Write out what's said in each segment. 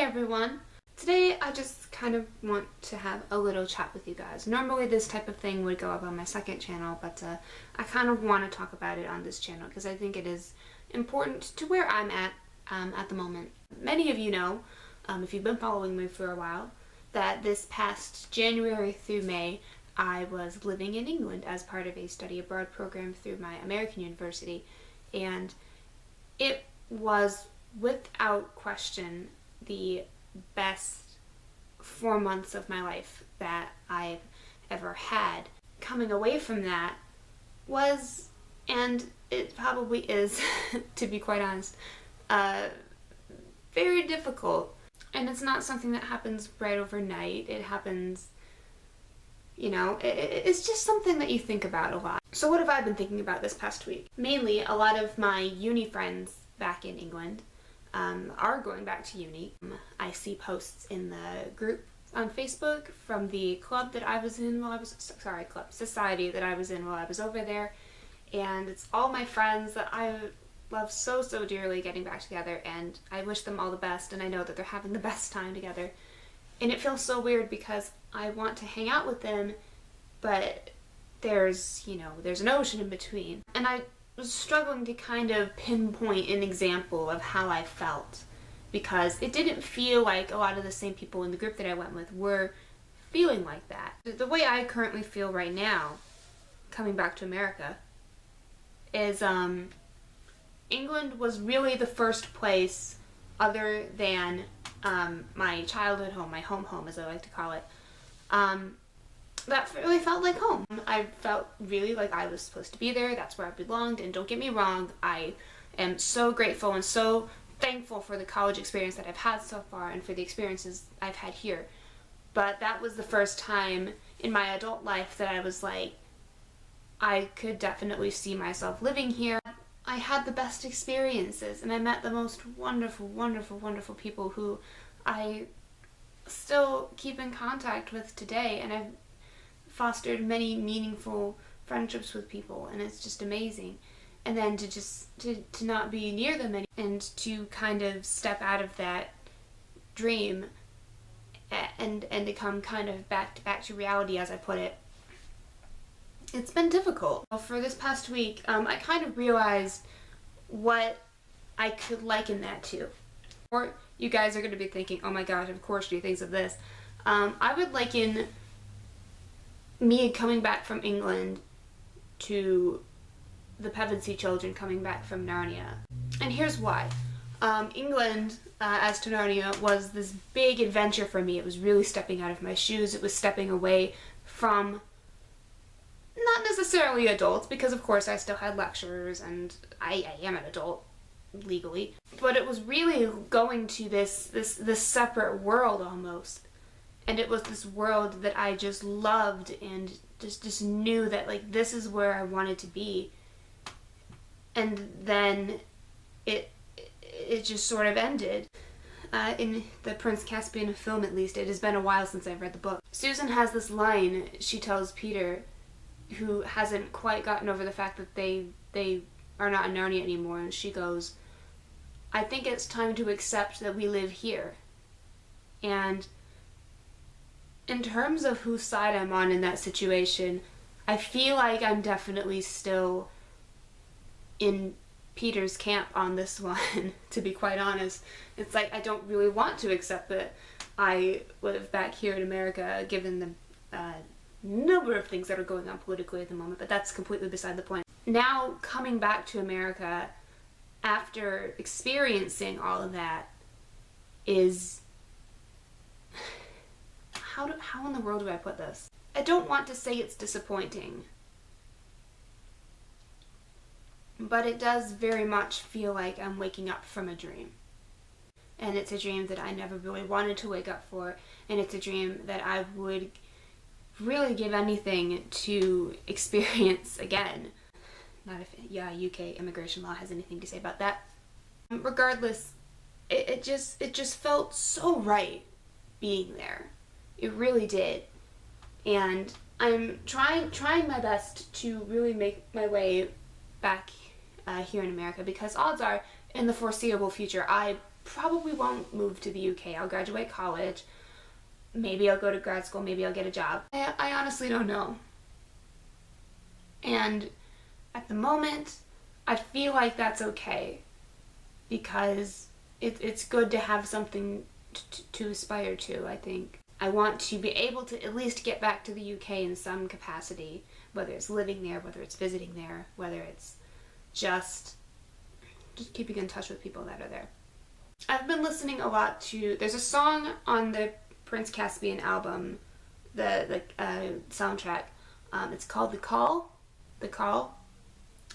everyone! Today I just kind of want to have a little chat with you guys. Normally this type of thing would go up on my second channel, but I kind of want to talk about it on this channel because I think it is important to where I'm at the moment. Many of you know, if you've been following me for a while, that this past January through May I was living in England as part of a study abroad program through my American university, and it was without question the best 4 months of my life that I've ever had. Coming away from that was, and it probably is, to be quite honest, very difficult. And it's not something that happens right overnight. It happens, you know, it's just something that you think about a lot. So what have I been thinking about this past week? Mainly, a lot of my uni friends back in England are going back to uni. I see posts in the group on Facebook from the club that I was in while I was, society that I was in while I was over there, and it's all my friends that I love so dearly getting back together, and I wish them all the best, and I know that they're having the best time together. And it feels so weird because I want to hang out with them, but there's an ocean in between. And I was struggling to kind of pinpoint an example of how I felt, because it didn't feel like a lot of the same people in the group that I went with were feeling like that. The way I currently feel right now, coming back to America, is England was really the first place, other than my childhood home, my home as I like to call it, that really felt like home. I felt really like I was supposed to be there. That's where I belonged. And don't get me wrong, I am so grateful and so thankful for the college experience that I've had so far and for the experiences I've had here. But that was the first time in my adult life that I was like, I could definitely see myself living here. I had the best experiences, and I met the most wonderful people who I still keep in contact with today, and I've fostered many meaningful friendships with people, and it's just amazing. And then to not be near them and to kind of step out of that dream and to come kind of back to reality, as I put it, it's been difficult. For this past week, I kind of realized what I could liken that to. Or you guys are going to be thinking, oh my gosh, of course she thinks of this. I would liken me coming back from England to the Pevensey children coming back from Narnia. And here's why. England, as to Narnia, was this big adventure for me. It was really stepping out of my shoes. It was stepping away from, not necessarily adults, because of course I still had lecturers and I am an adult legally, but it was really going to this separate world almost. And it was this world that I just loved and just knew that, like, this is where I wanted to be. And then it just sort of ended. In the Prince Caspian film, at least, it has been a while since I've read the book. Susan has this line she tells Peter, who hasn't quite gotten over the fact that they are not in Narnia anymore, and she goes, I think it's time to accept that we live here. And in terms of whose side I'm on in that situation, I feel like I'm definitely still in Peter's camp on this one, to be quite honest. It's like I don't really want to accept that I live back here in America, given the number of things that are going on politically at the moment, but that's completely beside the point. Now, coming back to America after experiencing all of that is, how in the world do I put this? I don't want to say it's disappointing, but it does very much feel like I'm waking up from a dream. And it's a dream that I never really wanted to wake up for, and it's a dream that I would really give anything to experience again. Not if, UK immigration law has anything to say about that. Regardless, it just felt so right being there. It really did. And I'm trying my best to really make my way back here in America, because odds are, in the foreseeable future, I probably won't move to the UK. I'll graduate college. Maybe I'll go to grad school. Maybe I'll get a job. I honestly don't know. And at the moment, I feel like that's okay, because it's good to have something to aspire to, I think. I want to be able to at least get back to the UK in some capacity, whether it's living there, whether it's visiting there, whether it's just keeping in touch with people that are there. I've been listening a lot to, there's a song on the Prince Caspian album, the soundtrack. It's called The Call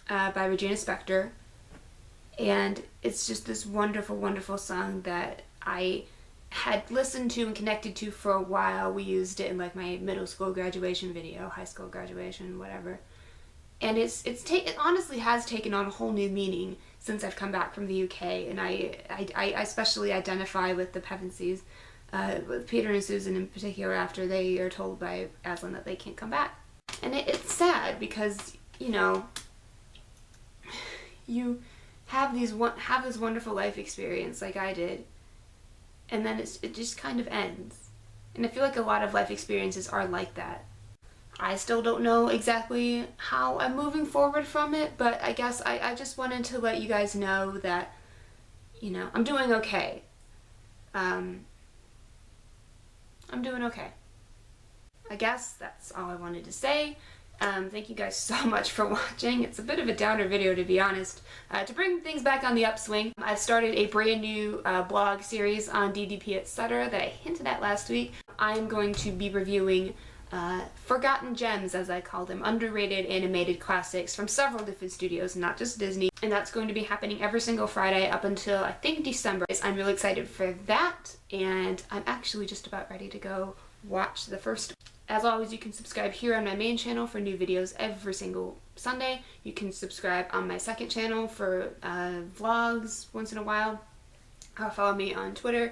by Regina Spektor, and it's just this wonderful, wonderful song that I had listened to and connected to for a while. We used it in like my middle school graduation video, high school graduation, whatever. And it honestly has taken on a whole new meaning since I've come back from the UK, and I especially identify with the Pevensies, with Peter and Susan in particular, after they are told by Aslan that they can't come back. And it's sad because, you know, you have this wonderful life experience like I did, and then it just kind of ends. And I feel like a lot of life experiences are like that. I still don't know exactly how I'm moving forward from it, but I guess I just wanted to let you guys know that, you know, I'm doing okay. I'm doing okay. I guess that's all I wanted to say. Thank you guys so much for watching. It's a bit of a downer video, to be honest. To bring things back on the upswing, I've started a brand new blog series on DDP etc. that I hinted at last week. I'm going to be reviewing forgotten gems, as I call them, underrated animated classics from several different studios, not just Disney, and that's going to be happening every single Friday up until, I think, December. I'm really excited for that, and I'm actually just about ready to go watch the first. As always, you can subscribe here on my main channel for new videos every single Sunday. You can subscribe on my second channel for vlogs once in a while. Follow me on Twitter,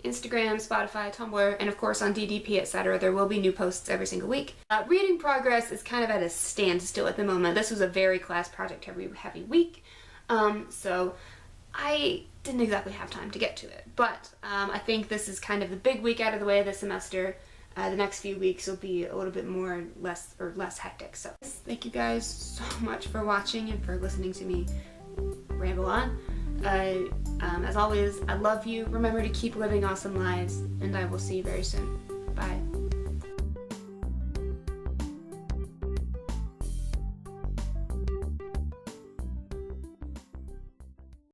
Instagram, Spotify, Tumblr, and of course on DDP, etc. There will be new posts every single week. Reading progress is kind of at a standstill at the moment. This was a very class project heavy week, so I didn't exactly have time to get to it. But I think this is kind of the big week out of the way of the semester. The next few weeks will be a little bit less hectic. So thank you guys so much for watching and for listening to me ramble on. As always, I love you. Remember to keep living awesome lives, and I will see you very soon. Bye.